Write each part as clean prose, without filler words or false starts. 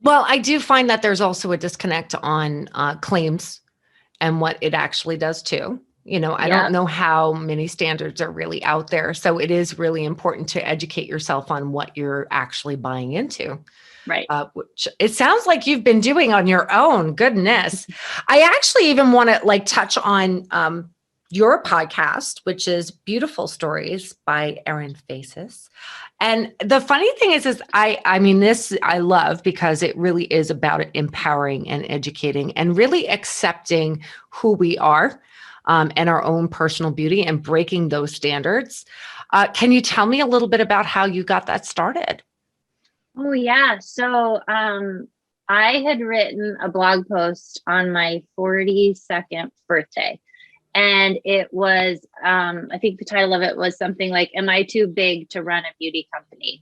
Well, I do find that there's also a disconnect on claims and what it actually does too. I don't Yeah, know how many standards are really out there. So it is really important to educate yourself on what you're actually buying into, right. which it sounds like you've been doing on your own. Goodness. I actually even want to touch on your podcast, which is Beautiful Stories by Erin Faces. And the funny thing is I mean, this I love because it really is about empowering and educating and really accepting who we are, and our own personal beauty and breaking those standards. Can you tell me a little bit about how you got that started? Oh yeah. So I had written a blog post on my 42nd birthday. And it was, I think the title of it was something like, "Am I too big to run a beauty company?"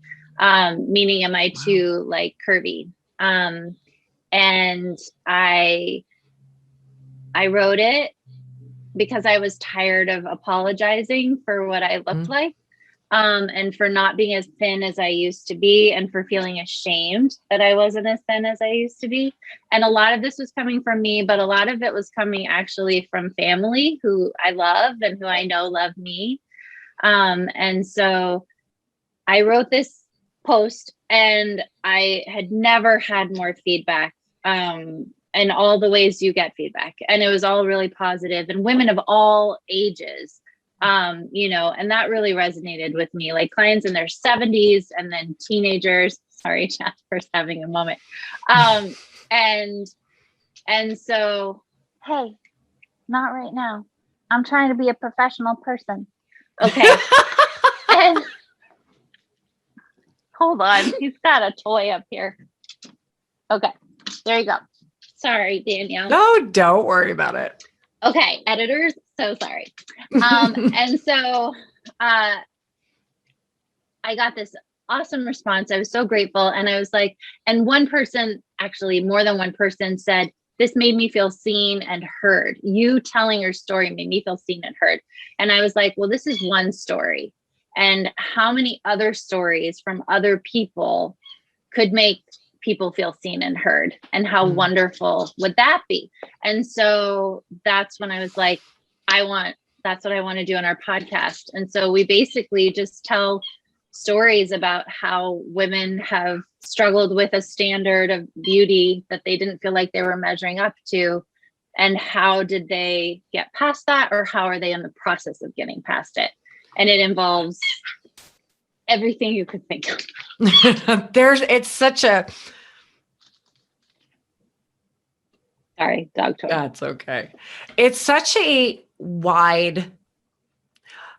Meaning, am I too like curvy? And I wrote it because I was tired of apologizing for what I looked like. And for not being as thin as I used to be, and for feeling ashamed that I wasn't as thin as I used to be. And a lot of this was coming from me, but a lot of it was coming actually from family who I love and who I know love me. And so I wrote this post, and I had never had more feedback. And all the ways you get feedback. And it was all really positive, and women of all ages. And that really resonated with me, like clients in their 70s and then teenagers. Sorry, Jasper's having a moment. And so, hey, not right now. I'm trying to be a professional person. Okay. And hold on, he's got a toy up here. Okay, there you go. Sorry, Danielle. No, don't worry about it. Okay, editors, so sorry. And so I got this awesome response. I was so grateful. And I was like, and one person, actually more than one person, said, "This made me feel seen and heard. You telling your story made me feel seen and heard." And I was like, well, this is one story. And how many other stories from other people could make people feel seen and heard? And how wonderful would that be? And so that's when I was like, that's what I want to do on our podcast. And so we basically just tell stories about how women have struggled with a standard of beauty that they didn't feel like they were measuring up to. And how did they get past that? Or how are they in the process of getting past it? And it involves everything you could think of. It's such a... Sorry, dog toy. That's okay. It's such a wide...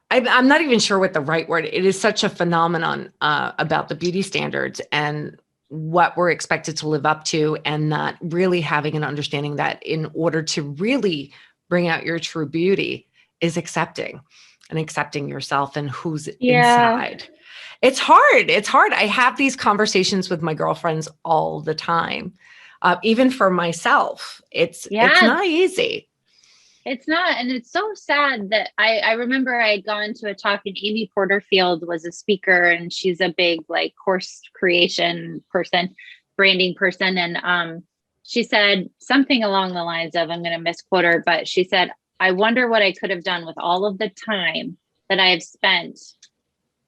I'm not even sure what the right word. It is such a phenomenon about the beauty standards and what we're expected to live up to, and not really having an understanding that in order to really bring out your true beauty is accepting yourself and who's inside. It's hard. It's hard. I have these conversations with my girlfriends all the time. Even for myself, it's not easy. It's not. And it's so sad that I remember I had gone to a talk, and Amy Porterfield was a speaker, and she's a big like course creation person, branding person. And she said something along the lines of, I'm going to misquote her, but she said, "I wonder what I could have done with all of the time that I have spent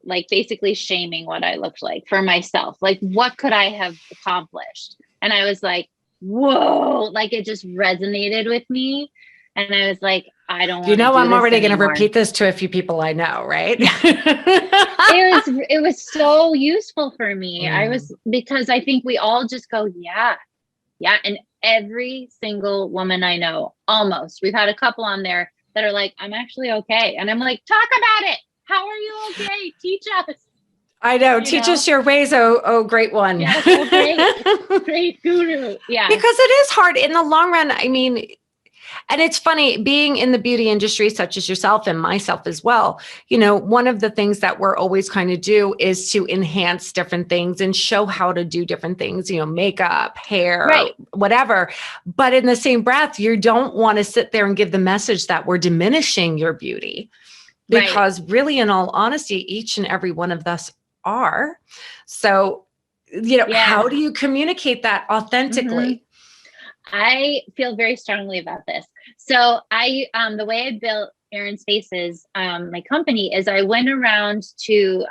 like basically shaming what I looked like for myself. Like, what could I have accomplished?" And I was like, whoa, like it just resonated with me. And I was like, I don't want to I'm already going to repeat this to a few people I know, right? It was so useful for me. Because I think we all just go, yeah. And every single woman I know, almost, we've had a couple on there that are like, "I'm actually okay." And I'm like, talk about it. How are you okay? Teach us. I know. Teach us your ways, oh great one. Yes, great guru. Yeah. Because it is hard in the long run. I mean, and it's funny being in the beauty industry, such as yourself and myself as well. One of the things that we're always trying to do is to enhance different things and show how to do different things, makeup, hair, right, whatever. But in the same breath, you don't want to sit there and give the message that we're diminishing your beauty, because really, in all honesty, each and every one of us are. So Yeah. how do you communicate that authentically? I feel very strongly about this. So the way I built Erin Spaces, my company, is I went around to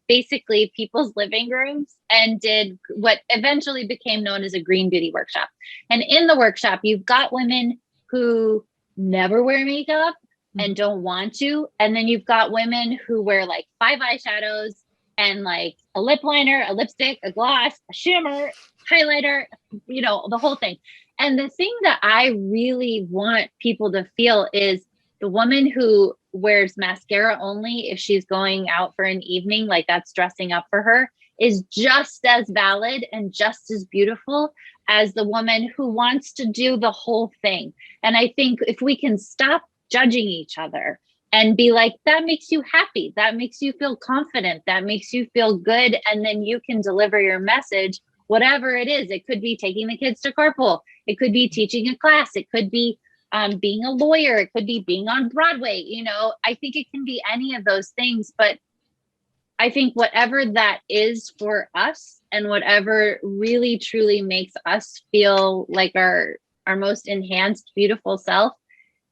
basically people's living rooms and did what eventually became known as a green beauty workshop. And in the workshop, you've got women who never wear makeup and don't want to. And then you've got women who wear like 5 eyeshadows and like a lip liner, a lipstick, a gloss, a shimmer, highlighter, the whole thing. And the thing that I really want people to feel is the woman who wears mascara only if she's going out for an evening, like that's dressing up for her, is just as valid and just as beautiful as the woman who wants to do the whole thing. And I think if we can stop judging each other and be like, that makes you happy, that makes you feel confident, that makes you feel good, and then you can deliver your message, whatever it is. It could be taking the kids to carpool. It could be teaching a class. It could be being a lawyer. It could be being on Broadway. I think it can be any of those things, but I think whatever that is for us and whatever really truly makes us feel like our most enhanced, beautiful self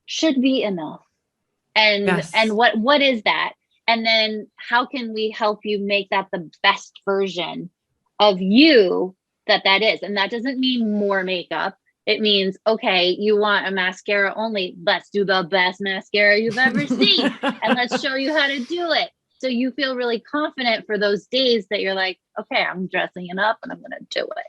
should be enough. And Yes. and what is that? And then how can we help you make that the best version of you that is? And that doesn't mean more makeup. It means, okay, you want a mascara only. Let's do the best mascara you've ever seen. And let's show you how to do it. So you feel really confident for those days that you're like, okay, I'm dressing it up and I'm going to do it,